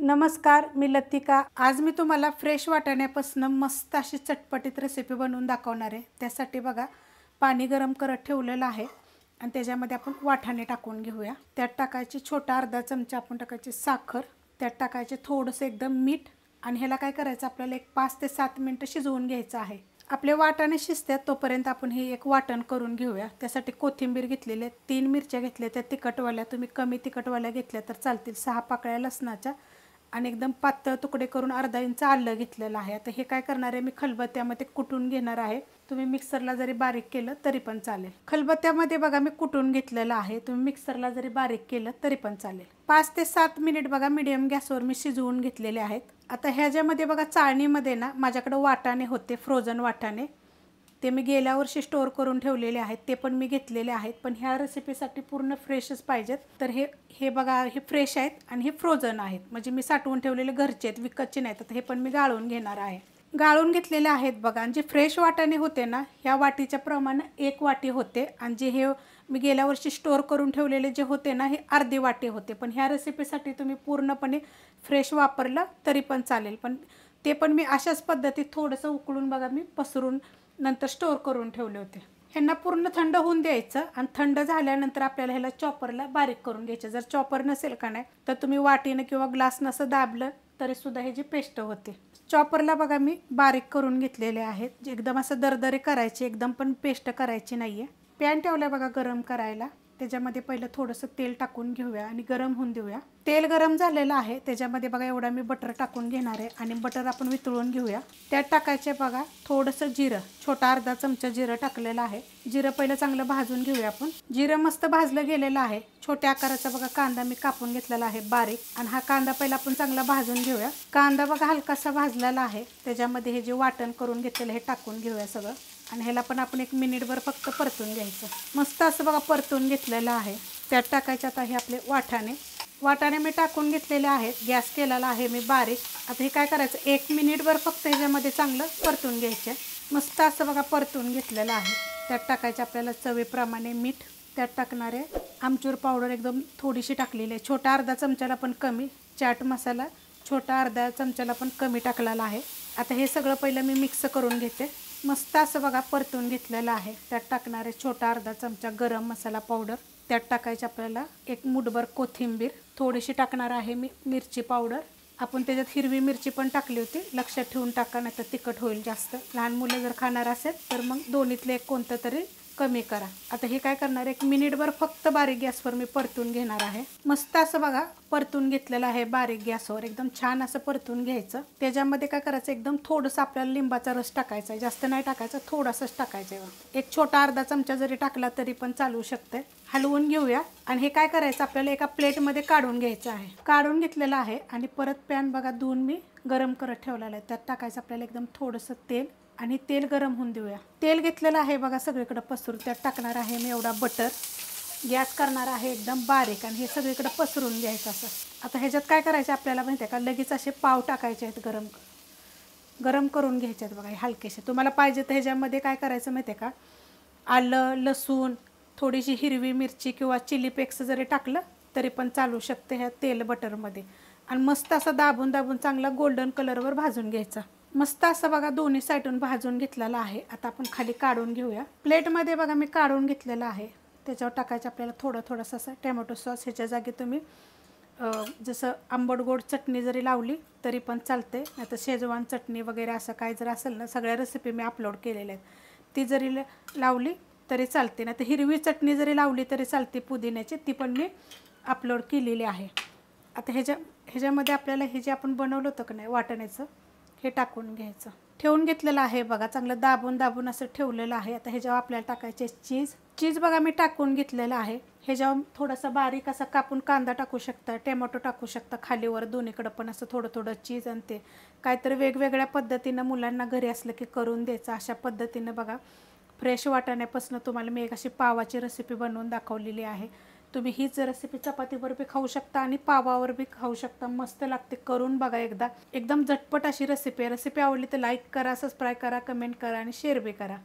नमस्कार, मी लतिका। आज मी तुम्हाला फ्रेश वाटाण्यापासून मस्त अशी चटपटीत रेसिपी बनवून दाखवणार आहे। त्यासाठी बघा पाणी गरम करत ठेवलेलं आहे आणि त्याच्यामध्ये आपण वाटाणे टाकून घेऊया। त्यात टाकायची छोटा अर्धा चमचा आपण टाकायची साखर, त्यात टाकायचे थोडंसं एकदम मीठ आणि ह्याला काय करायचं आपल्याला एक 5 ते 7 मिनिटं शिजवून घ्यायचं आहे। आपले वाटाणे शिजतात तोपर्यंत आपण हे एक वाटण करून घेऊया। त्यासाठी कोथिंबीर घेतलेली आहे, 3 मिरच्या घेतल्या, त्या तिखटवाल्या, तुम्ही कमी तिखटवाल्या घेतल्या तर चालतील, 6 पाकळ्या लसणाच्या आणि एकदम पातळ तुकडे करून अर्धा इंच आलं घेतलेलं आहे। आता हे काय करणार आहे मी खलबत्त्यामध्ये कुटून घेणार आहे। तुम्ही मिक्सरला जरी बारीक केलं तरी पण चालेल। खलबत्त्यामध्ये बघा मी कुटून घेतलेलं आहे, तुम्ही मिक्सरला जरी बारीक केलं तरी पण चालेल। 5 ते 7 मिनिट बघा मीडियम गॅसवर मी शिजवून घेतलेले आहेत। आता ह्याच्यामध्ये बघा चाळणीमध्ये ना माझ्याकडे वाटाणे होते, फ्रोझन वाटाणे, ते मी गेल्या वर्षी स्टोर करून ठेवलेले आहेत, ते पण मी घेतलेले आहेत। पण ह्या रेसिपीसाठी पूर्ण फ्रेशच पाहिजेत, तर हे बघा हे फ्रेश आहेत आणि हे फ्रोझन आहेत, म्हणजे मी साठवून ठेवलेले घरचे आहेत, विकतचे नाहीत। आता हे पण मी गाळून घेणार आहे। गाळून घेतलेले आहेत बघा। आणि जे फ्रेश वाटाणे होते ना ह्या वाटीच्या प्रमाणे 1 वाटी होते आणि जे हे मी गेल्या वर्षी स्टोर करून ठेवलेले जे होते ना हे अर्धी वाटी होते। पण ह्या रेसिपीसाठी तुम्ही पूर्णपणे फ्रेश वापरलं तरी पण चालेल, पण ते पण मी अशाच पद्धतीत थोडंसं उकळून बघा मी पसरून नंतर स्टोर करून ठेवले होते। ह्यांना पूर्ण थंड होऊन द्यायचं आणि थंड झाल्यानंतर आपल्याला ह्याला चॉपरला बारीक करून घ्यायचं। जर चॉपर नसेल का नाही तर तुम्ही वाटीनं किंवा ग्लासनं असं दाबलं तरी सुद्धा ह्याची पेस्ट होते। चॉपरला बघा मी बारीक करून घेतलेले आहेत, एकदम असं दरदरे करायचे, एकदम पण पेस्ट करायची नाही आहे। पॅन ठेवला बघा गरम करायला, त्याच्यामध्ये पहिलं थोडंसं तेल टाकून घेऊया आणि गरम होऊन देऊया। तेल गरम झालेलं आहे, त्याच्यामध्ये बघा एवढा मी बटर टाकून घेणार आहे आणि बटर आपण वितळून घेऊया। त्यात टाकायचे बघा थोडंसं जिरं, छोटा अर्धा चमचा जिरं टाकलेलं आहे। जिरं पहिलं चांगलं भाजून घेऊया आपण। जिरं मस्त भाजलं गेलेलं आहे। छोट्या आकाराचा बघा कांदा मी कापून घेतलेला आहे बारीक, आणि हा कांदा पहिला आपण चांगला भाजून घेऊया। कांदा बघा हलकासा भाजलेला आहे, त्याच्यामध्ये हे जे वाटण करून घेतलेलं हे टाकून घेऊया सगळं आणि ह्याला पण आपण 1 मिनिटभर फक्त परतून घ्यायचं। मस्त असं बघा परतून घेतलेलं आहे। त्यात टाकायचे आता हे आपले वाटाणे मी टाकून घेतलेले आहेत, गॅस केलेला आहे मी बारीक। आता हे काय करायचं 1 मिनिटभर फक्त ह्याच्यामध्ये चांगलं परतून घ्यायचं। मस्त असं बघा परतून घेतलेलं आहे। त्यात टाकायचं आपल्याला चवीप्रमाणे मीठ, त्यात टाकणारे आमचूर पावडर एकदम थोडीशी टाकलेली आहे, छोटा अर्धा चमच्याला पण कमी, चाट मसाला छोटा अर्धा चमच्याला पण कमी टाकलेला आहे। आता हे सगळं पहिलं मी मिक्स करून घेते। मस्त असं बघा परतून घेतलेलं आहे। त्यात टाकणारे छोटा अर्धा चमचा गरम मसाला पावडर, त्यात टाकायचे आपल्याला 1 मूठभर कोथिंबीर, थोडीशी टाकणार आहे मी मिरची पावडर। आपण त्याच्यात हिरवी मिरची पण टाकली होती, लक्षात ठेवून टाका नाही तर तिखट होईल जास्त। लहान मुलं जर खाणार असेल तर मग दोन्हीतलं एक कोणतं तरी कमी करा। आता हे काय करणार 1 मिनिटभर फक्त बारीक गॅसवर मी परतून घेणार आहे। मस्त असं बघा परतून घेतलेलं आहे बारीक गॅसवर, एकदम छान असं परतून घ्यायचं। त्याच्यामध्ये काय करायचं एकदम थोडंसं आपल्याला लिंबाचा रस टाकायचा आहे, जास्त नाही टाकायचं, थोडासाच टाकायचं आहे। 1 छोटा अर्धा चमचा जरी टाकला तरी पण चालू शकते। हलवून घेऊया आणि हे काय करायचं आपल्याला एका प्लेटमध्ये काढून घ्यायचं आहे। काढून घेतलेलं आहे आणि परत पॅन बघा धुवून मी गरम करत ठेवलेला आहे। त्यात टाकायचं आपल्याला एकदम थोडंसं तेल आणि तेल गरम होऊन देऊया। तेल घेतलेलं आहे बघा सगळीकडे पसरून, त्यात टाकणार आहे मी एवढा बटर, गॅस करणार आहे एकदम बारीक आणि हे सगळीकडे पसरून घ्यायचं असं। आता ह्याच्यात काय करायचं आपल्याला माहिती आहे का, लगेच असे पाव टाकायचे आहेत, गरम करून घ्यायचे आहेत बघा हलकेसे। तुम्हाला पाहिजे तर ह्याच्यामध्ये काय करायचं माहिती आहे का, आलं लसूण थोडीशी हिरवी मिरची किंवा चिली फ्लेक्स जरी टाकलं तरी पण चालू शकते ह्या तेल बटरमध्ये। आणि मस्त असं दाबून दाबून चांगला गोल्डन कलरवर भाजून घ्यायचा। मस्त असं बघा दोन्ही साईडून भाजून घेतलेला आहे। आता आपण खाली काढून घेऊया। प्लेटमध्ये बघा मी काढून घेतलेलं आहे, त्याच्यावर टाकायचं आपल्याला थोडंसं असं टोमॅटो सॉस। ह्याच्या जागी तुम्ही जसं आंबट गोड चटणी जरी लावली तरी पण चालते, नाही तर शेजवान चटणी वगैरे असं काय जर असेल ना, सगळ्या रेसिपी मी अपलोड केलेल्या आहेत, ती जरी लावली तरी चालते, नाही तर हिरवी चटणी जरी लावली तरी चालते पुदिन्याची, ती पण मी अपलोड केलेली आहे। आता ह्याच्यामध्ये आपल्याला हे जे आपण बनवलं होतं का नाही वाटाण्याचं, हे टाकून घ्यायचं। ठेवून घेतलेलं आहे बघा, चांगलं दाबून दाबून असं ठेवलेलं आहे। आता ह्याच्यावर आपल्याला टाकायचे चीज बघा मी टाकून घेतलेलं आहे। ह्याच्यावर थोडासा बारीक असा कापून कांदा टाकू शकता, टोमॅटो टाकू शकता, खालीवर दोन्हीकडं पण असं थोडं थोडं चीज। आणि ते काहीतरी वेगवेगळ्या पद्धतीनं मुलांना घरी असलं की करून द्यायचं। अशा पद्धतीनं बघा फ्रेश वाटाण्यापासून तुम्हाला मी एक अशी पावाची रेसिपी बनवून दाखवलेली आहे। तुम्ही हीच रेसिपी चपातीवर बी खाऊ शकता आणि पावावर बी खाऊ शकता, मस्त लागते, करून बघा एकदा। एकदम झटपट अशी रेसिपी आवडली तर लाईक करा, सबस्क्राईब करा, कमेंट करा आणि शेअर बी करा।